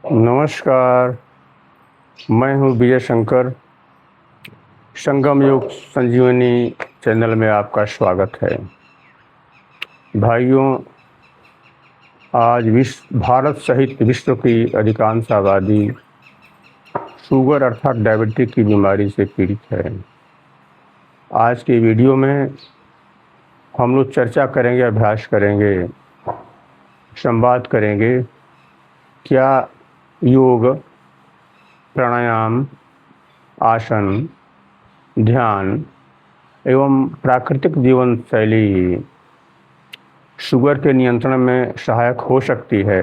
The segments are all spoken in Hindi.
नमस्कार। मैं हूँ विजय शंकर। संगम योग संजीवनी चैनल में आपका स्वागत है। भाइयों, आज भारत सहित विश्व की अधिकांश आबादी शुगर अर्थात डायबिटीज की बीमारी से पीड़ित है। आज के वीडियो में हम लोग चर्चा करेंगे, अभ्यास करेंगे, संवाद करेंगे। क्या योग, प्राणायाम, आसन, ध्यान एवं प्राकृतिक जीवन शैली शुगर के नियंत्रण में सहायक हो सकती है?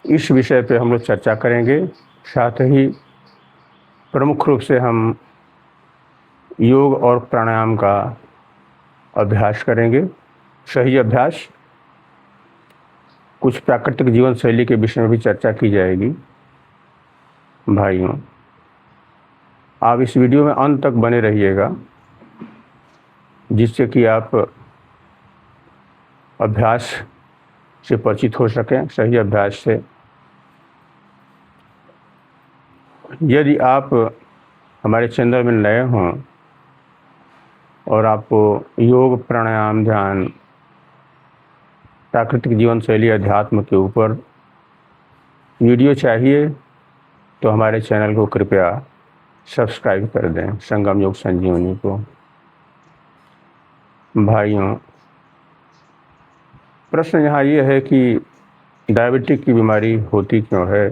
इस विषय पे हम लोग चर्चा करेंगे। साथ ही प्रमुख रूप से हम योग और प्राणायाम का अभ्यास करेंगे, सही अभ्यास। कुछ प्राकृतिक जीवन शैली के विषय में भी चर्चा की जाएगी। भाइयों, आप इस वीडियो में अंत तक बने रहिएगा, जिससे कि आप अभ्यास से परिचित हो सकें, सही अभ्यास से। यदि आप हमारे चैनल में नए हों और आपको योग, प्राणायाम, ध्यान, प्राकृतिक जीवन शैली, अध्यात्म के ऊपर वीडियो चाहिए तो हमारे चैनल को कृपया सब्सक्राइब कर दें, संगम योग संजीवनी को। भाइयों, प्रश्न यहाँ ये है कि डायबिटीज की बीमारी होती क्यों है?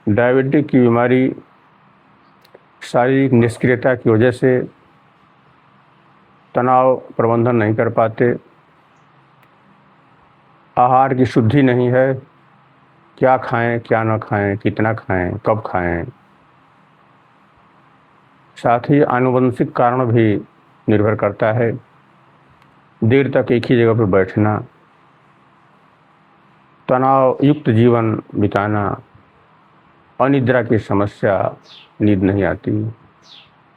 डायबिटीज की बीमारी शारीरिक निष्क्रियता की वजह से, तनाव प्रबंधन नहीं कर पाते, आहार की शुद्धि नहीं है, क्या खाएं, क्या ना खाएं, कितना खाएं, कब खाएं। साथ ही आनुवंशिक कारण भी निर्भर करता है। देर तक एक ही जगह पर बैठना, तनाव युक्त जीवन बिताना, अनिद्रा की समस्या, नींद नहीं आती,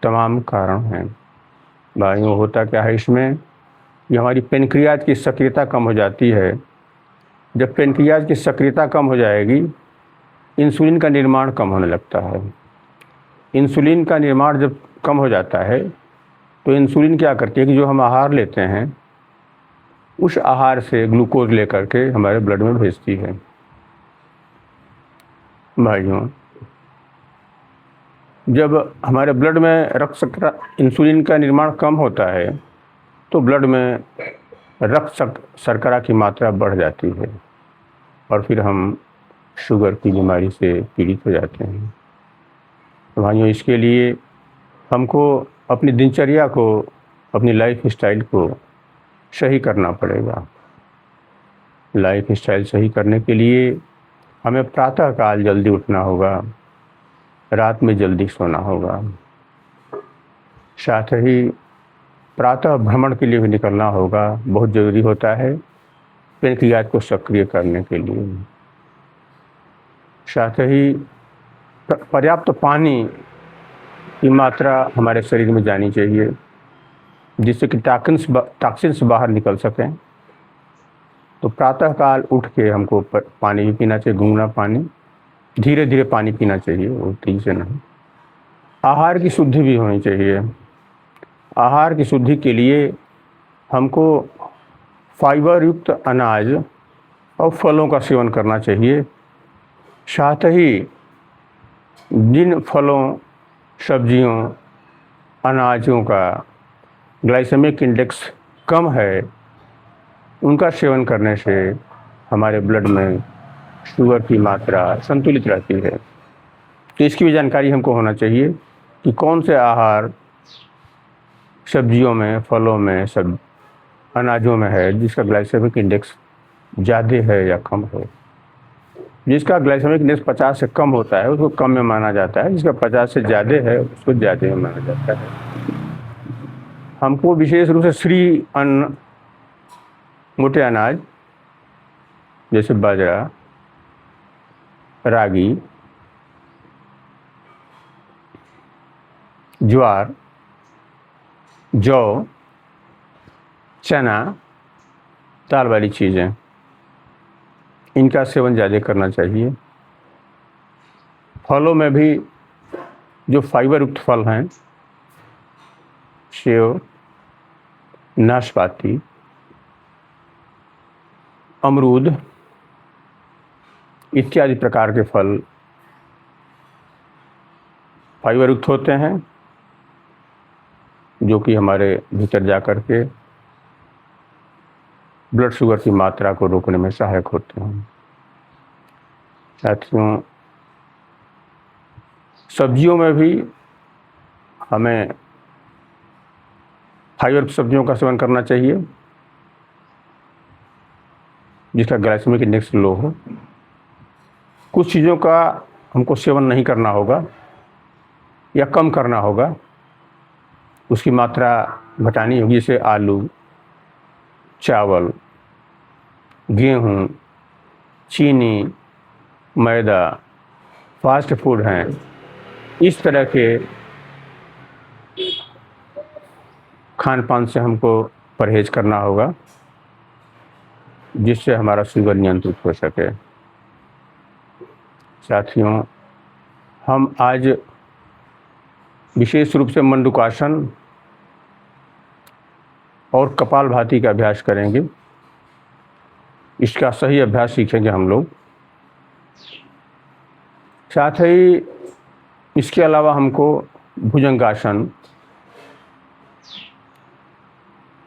तमाम कारण हैं। भाइयों, होता क्या है इसमें, ये हमारी पेनक्रियाज की सक्रियता कम हो जाती है। जब पेनक्रियाज की सक्रियता कम हो जाएगी, इंसुलिन का निर्माण कम होने लगता है। इंसुलिन का निर्माण जब कम हो जाता है तो इंसुलिन क्या करती है कि जो हम आहार लेते हैं, उस आहार से ग्लूकोज लेकर के हमारे ब्लड में भेजती है। भाइयों, जब हमारे ब्लड में इंसुलिन का निर्माण कम होता है तो ब्लड में शर्करा की मात्रा बढ़ जाती है और फिर हम शुगर की बीमारी से पीड़ित हो जाते हैं। तो भाइयों, इसके लिए हमको अपनी दिनचर्या को, अपनी लाइफ स्टाइल को सही करना पड़ेगा। लाइफ स्टाइल सही करने के लिए हमें प्रातःकाल जल्दी उठना होगा, रात में जल्दी सोना होगा। साथ ही प्रातः भ्रमण के लिए भी निकलना होगा, बहुत ज़रूरी होता है पेनक्रियाज को सक्रिय करने के लिए। साथ ही पर्याप्त पानी की मात्रा हमारे शरीर में जानी चाहिए, जिससे कि टॉक्सिन्स बाहर निकल सकें। तो प्रातःकाल उठ के हमको पानी भी पीना चाहिए, गुनगुना पानी, धीरे धीरे पानी पीना चाहिए, वो तेजी से नहीं। आहार की शुद्धि भी होनी चाहिए। आहार की शुद्धि के लिए हमको फाइबर युक्त अनाज और फलों का सेवन करना चाहिए। साथ ही जिन फलों, सब्जियों, अनाजों का ग्लाइसेमिक इंडेक्स कम है, उनका सेवन करने से हमारे ब्लड में शुगर की मात्रा संतुलित रहती है। तो इसकी भी जानकारी हमको होना चाहिए कि कौन से आहार सब्जियों में, फलों में, अनाजों में है जिसका ग्लाइसेमिक इंडेक्स ज़्यादा है या कम है। जिसका ग्लाइसेमिक इंडेक्स 50 से कम होता है उसको कम में माना जाता है, जिसका 50 से ज़्यादा है उसको ज़्यादा में माना जाता है। हमको विशेष रूप से श्री अन्न, मोटे अनाज जैसे बाजरा, रागी, ज्वार, जौ, चना, दाल वाली चीज़ें, इनका सेवन ज़्यादा करना चाहिए। फलों में भी जो फाइबर युक्त फल हैं, सेब, नाशपाती, अमरूद इत्यादि प्रकार के फल फाइबर युक्त होते हैं, जो कि हमारे भीतर जा कर के ब्लड शुगर की मात्रा को रोकने में सहायक होते हैं। साथियों, सब्जियों में भी हमें फाइबर सब्जियों का सेवन करना चाहिए, जिसका ग्लाइसेमिक इंडेक्स लो हो। कुछ चीज़ों का हमको सेवन नहीं करना होगा या कम करना होगा, उसकी मात्रा घटानी होगी, जैसे आलू, चावल, गेहूँ, चीनी, मैदा, फास्ट फूड हैं। इस तरह के खान पान से हमको परहेज करना होगा, जिससे हमारा शुगर नियंत्रित हो सके। साथियों, हम आज विशेष रूप से मंडूकासन और कपालभाति का अभ्यास करेंगे। इसका सही अभ्यास सीखेंगे हम लोग। साथ ही इसके अलावा हमको भुजंगासन,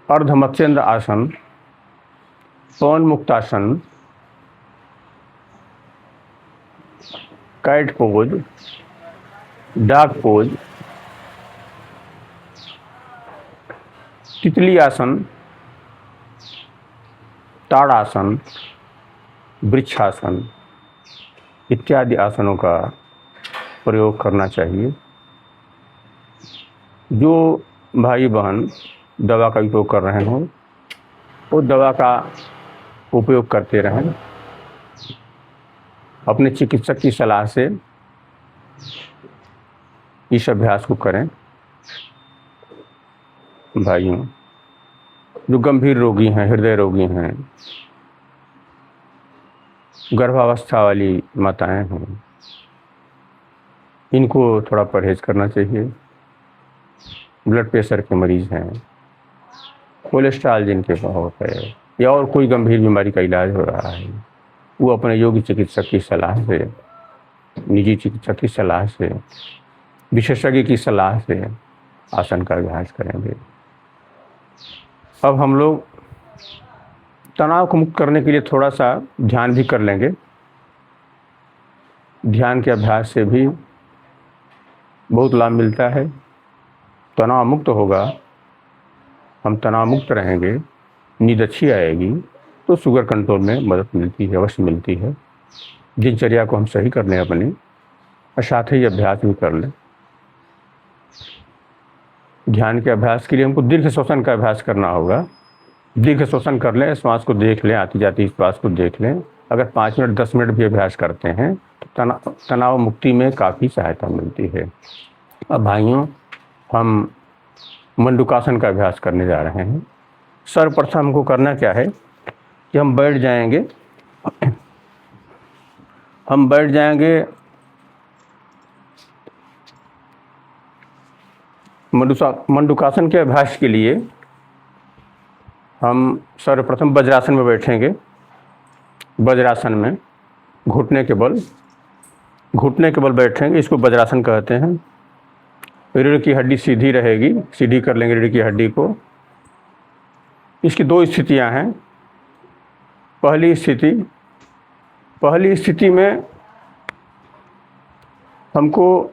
अर्धमत्स्येंद्र आसन, पवन मुक्तासन, कैट पोज, डाक पोज, तितली आसन, ताड़ासन, वृक्षासन इत्यादि आसनों का प्रयोग करना चाहिए। जो भाई बहन दवा का उपयोग कर रहे हों, वो दवा का उपयोग करते रहें। अपने चिकित्सक की सलाह से इस अभ्यास को करें। भाइयों, जो गंभीर रोगी हैं, हृदय रोगी हैं, गर्भावस्था वाली माताएं हैं, इनको थोड़ा परहेज करना चाहिए। ब्लड प्रेशर के मरीज हैं, कोलेस्ट्रॉल जिनके बहुत है, या और कोई गंभीर बीमारी का इलाज हो रहा है, वो अपने योग्य चिकित्सक की सलाह से, निजी चिकित्सक की सलाह से, विशेषज्ञ की सलाह से आसन का अभ्यास करेंगे। अब हम लोग तनाव को मुक्त करने के लिए थोड़ा सा ध्यान भी कर लेंगे। ध्यान के अभ्यास से भी बहुत लाभ मिलता है। तनाव मुक्त होगा, हम तनाव मुक्त रहेंगे, नींद अच्छी आएगी, तो शुगर कंट्रोल में मदद मिलती है, अवश्य मिलती है। दिनचर्या को हम सही कर लें अपनी, और साथ ही अभ्यास भी कर लें। ध्यान के अभ्यास के लिए हमको दीर्घ श्वसन का अभ्यास करना होगा। दीर्घ श्वसन कर लें, श्वास को देख लें, आती जाती श्वास को देख लें। अगर 5 मिनट 10 मिनट भी अभ्यास करते हैं तो तनाव मुक्ति में काफ़ी सहायता मिलती है। अब भाइयों, हम मंडूकासन का अभ्यास करने जा रहे हैं। सर्वप्रथम हमको करना क्या है कि हम बैठ जाएंगे। हम बैठ जाएंगे मंडूकासन के अभ्यास के लिए हम सर्वप्रथम वज्रासन में बैठेंगे। वज्रासन में घुटने के बल बैठेंगे, इसको वज्रासन कहते हैं। रीढ़ की हड्डी सीधी रहेगी, सीधी कर लेंगे रीढ़ की हड्डी को। इसकी 2 स्थितियां हैं। पहली स्थिति में हमको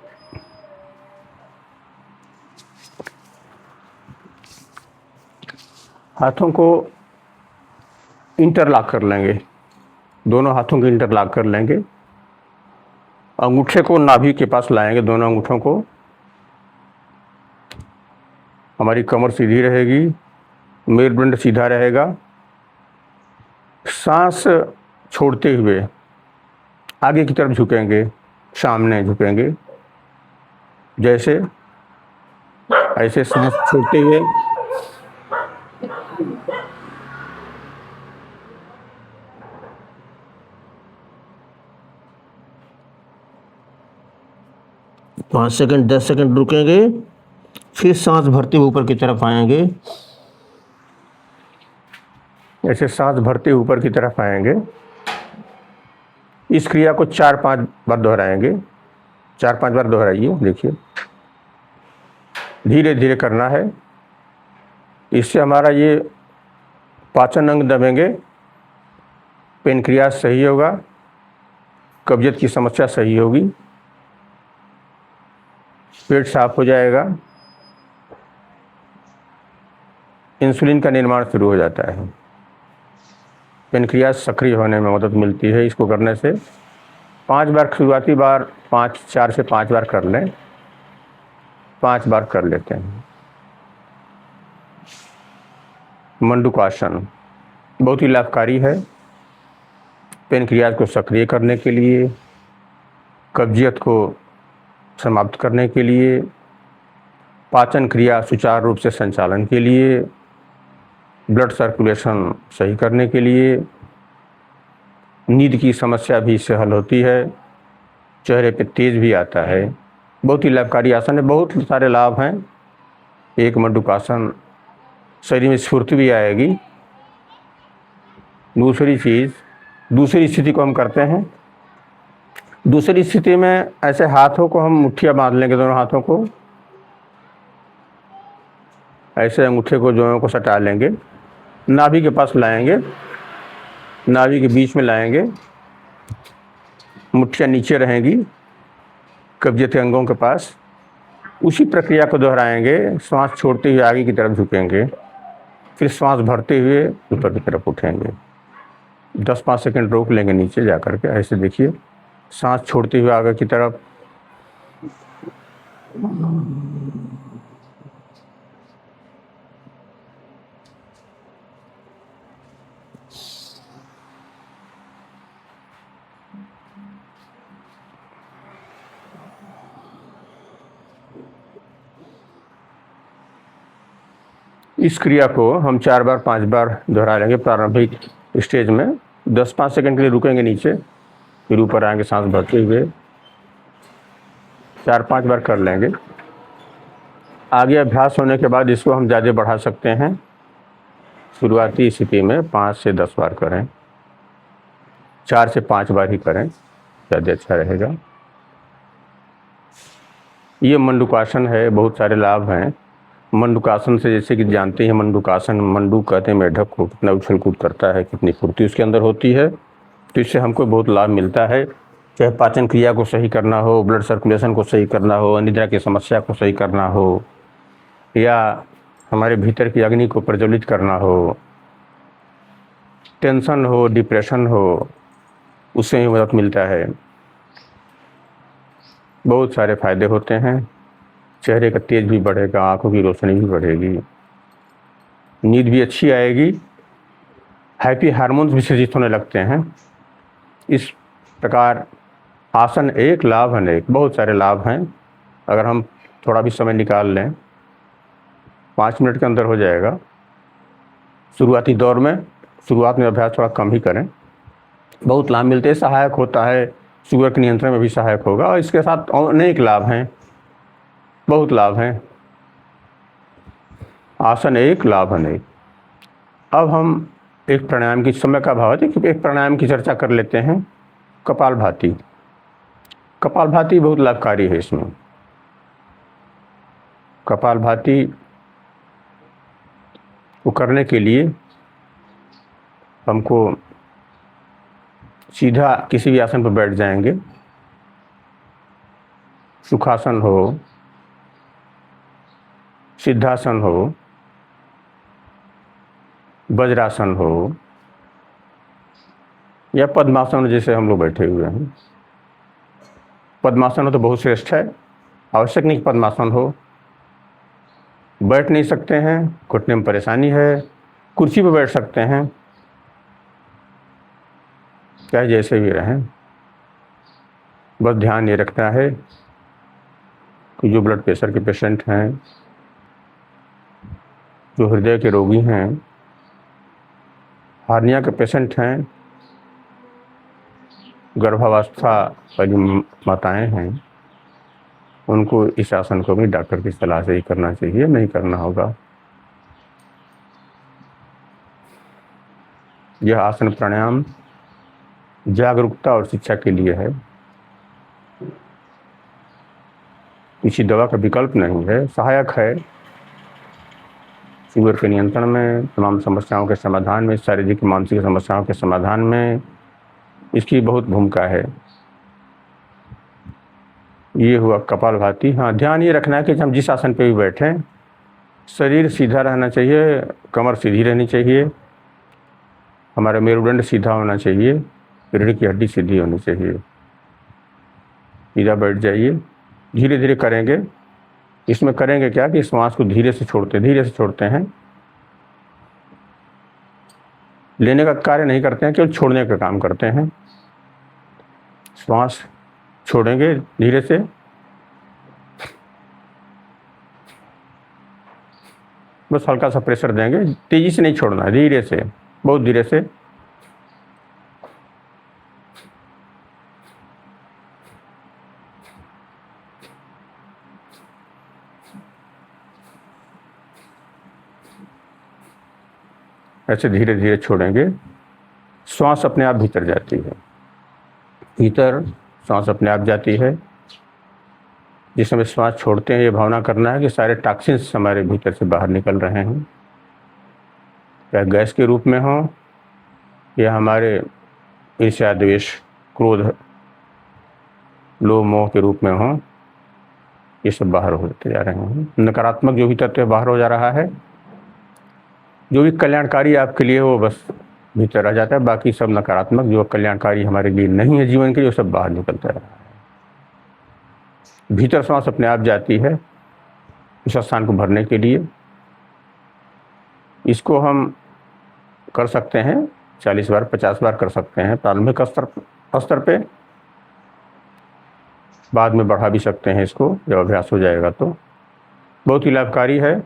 हाथों को इंटरलॉक कर लेंगे, दोनों हाथों को इंटरलॉक कर लेंगे। अंगूठे को नाभि के पास लाएंगे, दोनों अंगूठों को। हमारी कमर सीधी रहेगी, मेरुदंड सीधा रहेगा। सांस छोड़ते हुए आगे की तरफ झुकेंगे, सामने झुकेंगे, जैसे ऐसे सांस छोड़ते हुए 5 सेकंड 10 सेकंड रुकेंगे, फिर सांस भरते हुए ऊपर की तरफ आएंगे। ऐसे सांस भरते ऊपर की तरफ आएंगे। इस क्रिया को 4-5 बार दोहराएंगे। 4-5 बार दोहराइए। देखिए धीरे धीरे करना है। इससे हमारा ये पाचन अंग दबेंगे, पेनक्रियाज सही होगा, कब्जियत की समस्या सही होगी, पेट साफ हो जाएगा, इंसुलिन का निर्माण शुरू हो जाता है, पेनक्रियाज सक्रिय होने में मदद मिलती है। इसको करने से 5 बार, शुरुआती बार 4 से 5 बार कर लें। 5 बार कर लेते हैं। मंडूकासन बहुत ही लाभकारी है पेनक्रियाज को सक्रिय करने के लिए, कब्जियत को समाप्त करने के लिए, पाचन क्रिया सुचारू रूप से संचालन के लिए, ब्लड सर्कुलेशन सही करने के लिए, नींद की समस्या भी इससे हल होती है, चेहरे पे तेज भी आता है। बहुत ही लाभकारी आसन है, बहुत सारे लाभ हैं। एक मंडूकासन, शरीर में स्फूर्ति भी आएगी। दूसरी चीज़, दूसरी स्थिति को हम करते हैं। दूसरी स्थिति में ऐसे हाथों को हम मुट्ठियाँ बांध लेंगे, दोनों हाथों को ऐसे अंगूठे को जोड़ों को सटा लेंगे, नाभि के पास लाएंगे, नाभि के बीच में लाएंगे, मुट्ठियाँ नीचे रहेंगी कब्जियत अंगों के पास। उसी प्रक्रिया को दोहराएंगे। श्वास छोड़ते हुए आगे की तरफ झुकेंगे, फिर श्वास भरते हुए ऊपर की तरफ उठेंगे। 10-5 सेकंड रोक लेंगे नीचे जा कर के। ऐसे देखिए, सांस छोड़ते हुए आगे की तरफ, इस क्रिया को हम 4 बार 5 बार दोहरा लेंगे। प्रारंभिक स्टेज में 10-5 सेकंड के लिए रुकेंगे नीचे, फिर ऊपर आएंगे सांस भरते हुए। 4-5 बार कर लेंगे। आगे अभ्यास होने के बाद इसको हम ज़्यादा बढ़ा सकते हैं। शुरुआती स्थिति में 5 से 10 बार करें, 4 से 5 बार ही करें, ज़्यादा अच्छा रहेगा। ये मंडूकासन है, बहुत सारे लाभ हैं मंडूकासन से। जैसे कि जानते हैं मंडूकासन, मंडूक कहते हैं मेढक को, कितना उछल कूद करता है, कितनी फुर्ती उसके अंदर होती है। तो इससे हमको बहुत लाभ मिलता है। चाहे पाचन क्रिया को सही करना हो, ब्लड सर्कुलेशन को सही करना हो, अनिद्रा की समस्या को सही करना हो, या हमारे भीतर की अग्नि को प्रज्वलित करना हो, टेंशन हो, डिप्रेशन हो, उससे भी मदद मिलता है। बहुत सारे फायदे होते हैं। चेहरे का तेज भी बढ़ेगा, आंखों की रोशनी भी बढ़ेगी, नींद भी अच्छी आएगी, हैप्पी हार्मोन्स भी सृजित होने लगते हैं। इस प्रकार आसन एक लाभ अनेक, बहुत सारे लाभ हैं। अगर हम थोड़ा भी समय निकाल लें, 5 मिनट के अंदर हो जाएगा। शुरुआती दौर में, शुरुआत में अभ्यास थोड़ा कम ही करें, बहुत लाभ मिलते हैं। सहायक होता है, शुगर के नियंत्रण में भी सहायक होगा, और इसके साथ अनेक लाभ हैं, बहुत लाभ हैं। आसन एक लाभ अनेक। अब हम एक प्राणायाम की, समय का अभाव है कि एक प्राणायाम की चर्चा कर लेते हैं। कपालभाति। कपालभाति बहुत लाभकारी है। इसमें कपालभाति को करने के लिए हमको सीधा किसी भी आसन पर बैठ जाएंगे। सुखासन हो, सिद्धासन हो, वज्रासन हो, या पद्मासन जैसे हम लोग बैठे हुए हैं। पद्मासन हो तो बहुत श्रेष्ठ है। आवश्यक नहीं कि पद्मासन हो। बैठ नहीं सकते हैं, घुटने में परेशानी है, कुर्सी पर बैठ सकते हैं, चाहे जैसे भी रहें। बस ध्यान ये रखना है कि जो ब्लड प्रेशर के पेशेंट हैं, जो हृदय के रोगी हैं, हार्निया के पेशेंट हैं, गर्भावस्था वाली माताएं हैं, उनको इस आसन को भी डॉक्टर की सलाह से ही करना चाहिए, नहीं करना होगा। यह आसन प्राणायाम जागरूकता और शिक्षा के लिए है, किसी दवा का विकल्प नहीं है, सहायक है शुगर के नियंत्रण में, तमाम समस्याओं के समाधान में, शारीरिक मानसिक समस्याओं के समाधान में इसकी बहुत भूमिका है। ये हुआ कपालभाति। हाँ, ध्यान ये रखना है कि हम जिस आसन पे भी बैठें, शरीर सीधा रहना चाहिए, कमर सीधी रहनी चाहिए, हमारा मेरुदंड सीधा होना चाहिए, रीढ़ की हड्डी सीधी होनी चाहिए। सीधा बैठ जाइए, धीरे धीरे करेंगे। इसमें करेंगे क्या कि श्वास को धीरे से छोड़ते हैं, लेने का कार्य नहीं करते हैं, केवल छोड़ने का काम करते हैं। श्वास छोड़ेंगे धीरे से, बस हल्का सा प्रेशर देंगे, तेजी से नहीं छोड़ना है, धीरे से, बहुत धीरे से। ऐसे धीरे धीरे छोड़ेंगे, श्वास अपने आप भीतर जाती है, भीतर श्वास अपने आप जाती है। जिस समय श्वास छोड़ते हैं, ये भावना करना है कि सारे टॉक्सिन्स हमारे भीतर से बाहर निकल रहे हैं, या गैस के रूप में हो, या हमारे ईर्ष्या द्वेष क्रोध लोभ मोह के रूप में हो, ये सब बाहर होते जा रहे हैं। नकारात्मक जो भी तत्व बाहर हो जा रहा है, जो भी कल्याणकारी आपके लिए वो बस भीतर आ जाता है, बाकी सब नकारात्मक जो कल्याणकारी हमारे लिए नहीं है जीवन के लिए, वो सब बाहर निकलता रहा है। भीतर श्वास अपने आप जाती है उस स्थान को भरने के लिए। इसको हम कर सकते हैं 40 बार 50 बार कर सकते हैं प्रारंभिक स्तर पे, बाद में बढ़ा भी सकते हैं इसको, जब अभ्यास हो जाएगा तो। बहुत ही लाभकारी है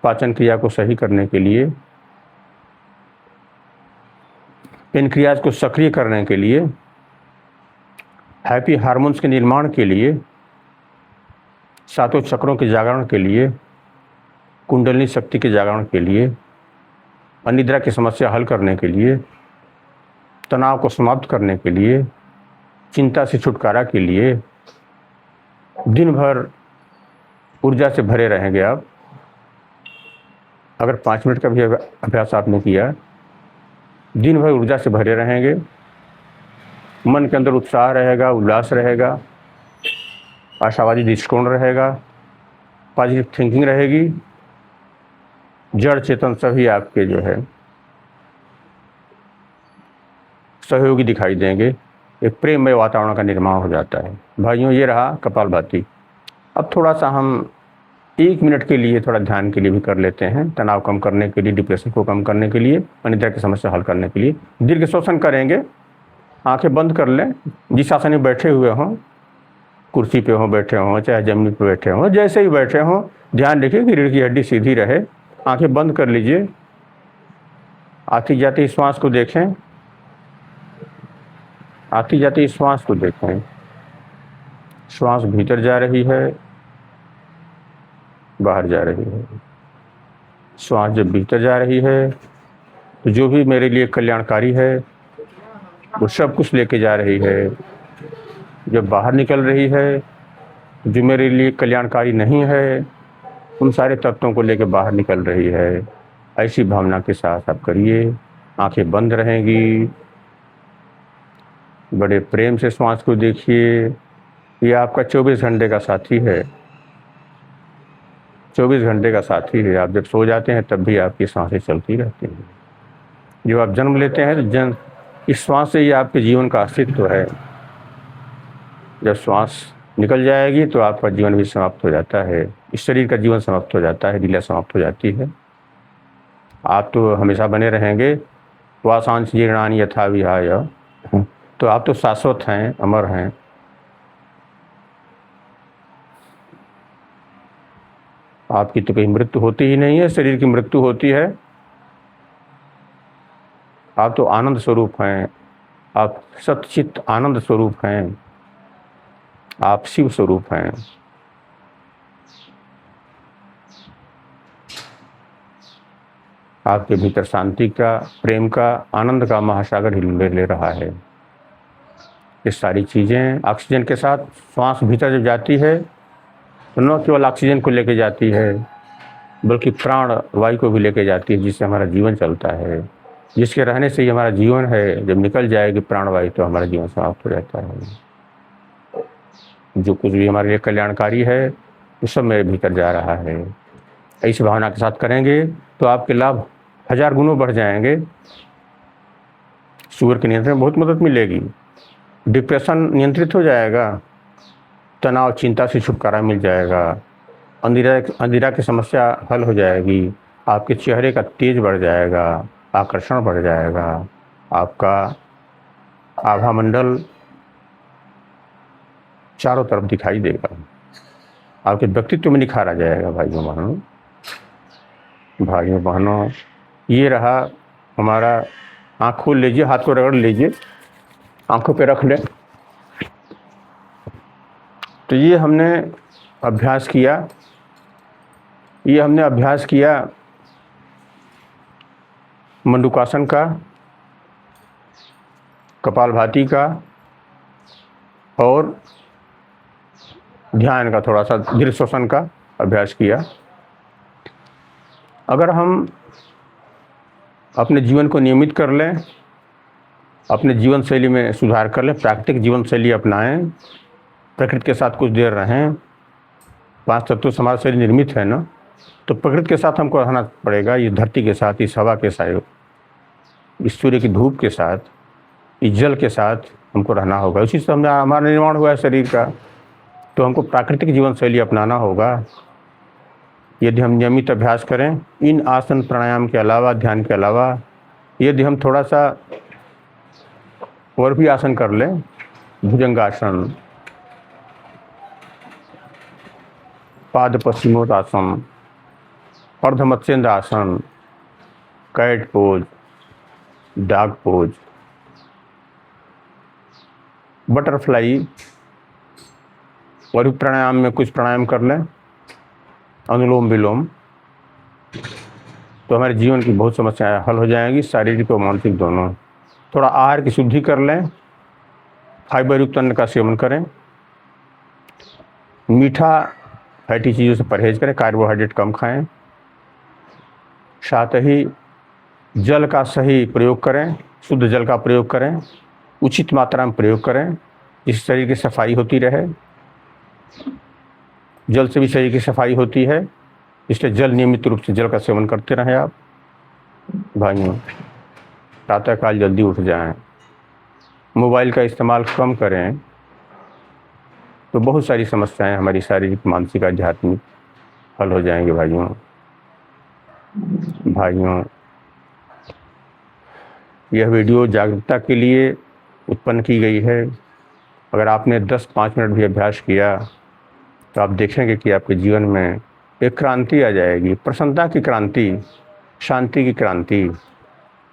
पाचन क्रिया को सही करने के लिए, पेनक्रियाज को सक्रिय करने के लिए, हैप्पी हार्मोन्स के निर्माण के लिए, सातों चक्रों के जागरण के लिए, कुंडलिनी शक्ति के जागरण के लिए, अनिद्रा की समस्या हल करने के लिए, तनाव को समाप्त करने के लिए, चिंता से छुटकारा के लिए। दिन भर ऊर्जा से भरे रहेंगे आप। अगर 5 मिनट का भी अभ्यास आपने किया, दिन भर ऊर्जा से भरे रहेंगे, मन के अंदर उत्साह रहेगा, उल्लास रहेगा, आशावादी दृष्टिकोण रहेगा, पॉजिटिव थिंकिंग रहेगी, जड़ चेतन सभी आपके जो है सहयोगी दिखाई देंगे, एक प्रेममय वातावरण का निर्माण हो जाता है। भाइयों, ये रहा कपालभाति। अब थोड़ा सा हम 1 मिनट के लिए थोड़ा ध्यान के लिए भी कर लेते हैं, तनाव कम करने के लिए, डिप्रेशन को कम करने के लिए, अनिद्रा की समस्या हल करने के लिए। दीर्घ श्वसन करेंगे, आंखें बंद कर लें, जिस आसन में बैठे हुए हों, कुर्सी पे हों, बैठे हों, चाहे जमीन पे बैठे हों, जैसे ही बैठे हों, ध्यान रखिए कि रीढ़ की हड्डी सीधी रहे। आंखें बंद कर लीजिए, आती जाती श्वास को देखें, आती जाती श्वास को देखें। श्वास भीतर जा रही है, बाहर जा रही है। श्वास जब भीतर जा रही है तो जो भी मेरे लिए कल्याणकारी है वो सब कुछ लेके जा रही है। जब बाहर निकल रही है, जो मेरे लिए कल्याणकारी नहीं है, उन सारे तत्वों को लेकर बाहर निकल रही है। ऐसी भावना के साथ आप करिए, आंखें बंद रहेंगी, बड़े प्रेम से श्वास को देखिए। ये आपका 24 घंटे का साथी है, 24 घंटे का साथी है। आप जब सो जाते हैं तब भी आपकी सांसें चलती रहती हैं। जब आप जन्म लेते हैं तो इस श्वास से ही आपके जीवन का अस्तित्व है। जब श्वास निकल जाएगी तो आपका जीवन भी समाप्त हो जाता है, इस शरीर का जीवन समाप्त हो जाता है, लीला समाप्त हो जाती है। आप तो हमेशा बने रहेंगे। वासांश जीर्णानि यथा विहाय, तो आप तो शाश्वत हैं, अमर हैं। आपकी तो कहीं मृत्यु होती ही नहीं है, शरीर की मृत्यु होती है। आप तो आनंद स्वरूप हैं, आप सच्चित आनंद स्वरूप हैं। आप शिव स्वरूप हैं। आपके भीतर शांति का, प्रेम का, आनंद का महासागर हिल ले रहा है। ये सारी चीज़ें ऑक्सीजन के साथ श्वास भीतर जब जाती है तो न केवल ऑक्सीजन को लेके जाती है बल्कि प्राण वायु को भी लेके जाती है, जिससे हमारा जीवन चलता है, जिसके रहने से ही हमारा जीवन है। जब निकल जाएगी प्राण वायु तो हमारा जीवन समाप्त हो जाता है। जो कुछ भी हमारे लिए कल्याणकारी है वो सब मेरे भीतर जा रहा है। ऐसी भावना के साथ करेंगे तो आपके लाभ 1000 गुणों बढ़ जाएंगे। शुगर के नियंत्रण में बहुत मदद मिलेगी। डिप्रेशन नियंत्रित हो जाएगा। तनाव चिंता से छुटकारा मिल जाएगा। अंधेरा की समस्या हल हो जाएगी। आपके चेहरे का तेज बढ़ जाएगा, आकर्षण बढ़ जाएगा। आपका आभा मंडल चारों तरफ दिखाई देगा। आपके व्यक्तित्व में निखार आ जाएगा। भाइयों बहनों, ये रहा हमारा। आँख खोल लीजिए, हाथ को रगड़ लीजिए, आंखों पे रख ले। तो ये हमने अभ्यास किया मंडूकासन का, कपालभाति का और ध्यान का, थोड़ा सा दीर्घ श्वसन का अभ्यास किया। अगर हम अपने जीवन को नियमित कर लें, अपने जीवन शैली में सुधार कर लें, प्राकृतिक जीवन शैली अपनाएं, प्रकृति के साथ कुछ देर रहें। 5 तत्वों से हमारा शरीर निर्मित है ना, तो प्रकृति के साथ हमको रहना पड़ेगा। इस धरती के साथ, इस हवा के साथ, इस सूर्य की धूप के साथ, इस जल के साथ हमको रहना होगा। उसी से हमारा निर्माण हुआ है शरीर का। तो हमको प्राकृतिक जीवन शैली अपनाना होगा। यदि हम नियमित अभ्यास करें इन आसन प्राणायाम के अलावा, ध्यान के अलावा, यदि हम थोड़ा सा और भी आसन कर लें, भुजंगासन, पाद paschimottanasana, ardha matsyendra asana, cat pose, dog pose, butterfly, और प्राणायाम में कुछ प्राणायाम कर लें, अनुलोम विलोम, तो हमारे जीवन की बहुत समस्याएं हल हो जाएंगी, शारीरिक और मानसिक दोनों। थोड़ा आहार की शुद्धि कर लें, फाइबर युक्त अन्न का सेवन करें, मीठा फैटी चीज़ों से परहेज करें, कार्बोहाइड्रेट कम खाएं, साथ ही जल का सही प्रयोग करें, शुद्ध जल का प्रयोग करें, उचित मात्रा में प्रयोग करें, जिससे शरीर की सफाई होती रहे। जल से भी शरीर की सफाई होती है, इसलिए जल नियमित रूप से जल का सेवन करते रहें। आप भाइयों, प्रातःकाल जल्दी उठ जाएं, मोबाइल का इस्तेमाल कम करें, तो बहुत सारी समस्याएं हमारी शारीरिक, मानसिक, आध्यात्मिक हल हो जाएंगे। भाइयों, यह वीडियो जागरूकता के लिए उत्पन्न की गई है। अगर आपने 10-5 मिनट भी अभ्यास किया तो आप देखेंगे कि आपके जीवन में एक क्रांति आ जाएगी। प्रसन्नता की क्रांति, शांति की क्रांति,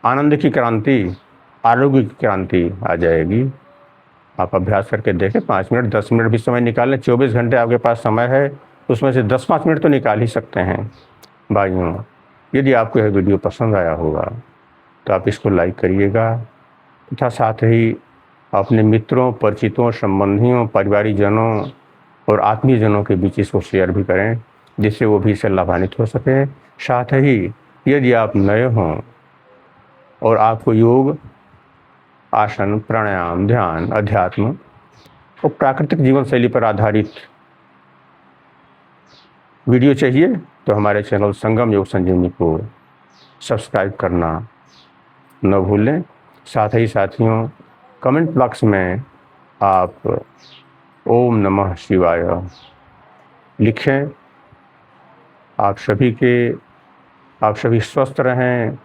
आनंद की क्रांति, आरोग्य की क्रांति आ जाएगी। आप अभ्यास करके देखें, 5 मिनट, 10 मिनट भी समय निकालें। 24 घंटे आपके पास समय है, उसमें से 10-5 मिनट तो निकाल ही सकते हैं। भाइयों, यदि आपको यह वीडियो पसंद आया होगा तो आप इसको लाइक करिएगा, तथा साथ ही अपने मित्रों, परिचितों, संबंधियों, परिवारीजनों और आत्मीयजनों के बीच इसको शेयर भी करें, जिससे वो भी इससे लाभान्वित हो सकें। साथ ही यदि आप नए हों और आपको योग, आसन, प्राणायाम, ध्यान, अध्यात्म और प्राकृतिक जीवन शैली पर आधारित वीडियो चाहिए तो हमारे चैनल संगम योग संजीवनी को सब्सक्राइब करना न भूलें। साथ ही साथियों, कमेंट बॉक्स में आप ओम नमः शिवाय लिखें। आप सभी स्वस्थ रहें,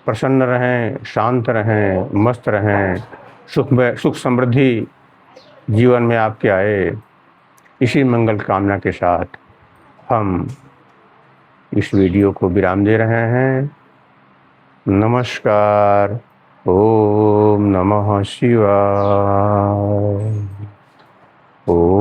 प्रसन्न रहें, शांत रहें, मस्त रहें, सुख समृद्धि जीवन में आपके आए, इसी मंगल कामना के साथ हम इस वीडियो को विराम दे रहे हैं। नमस्कार। ओम नमः शिवाय। ओम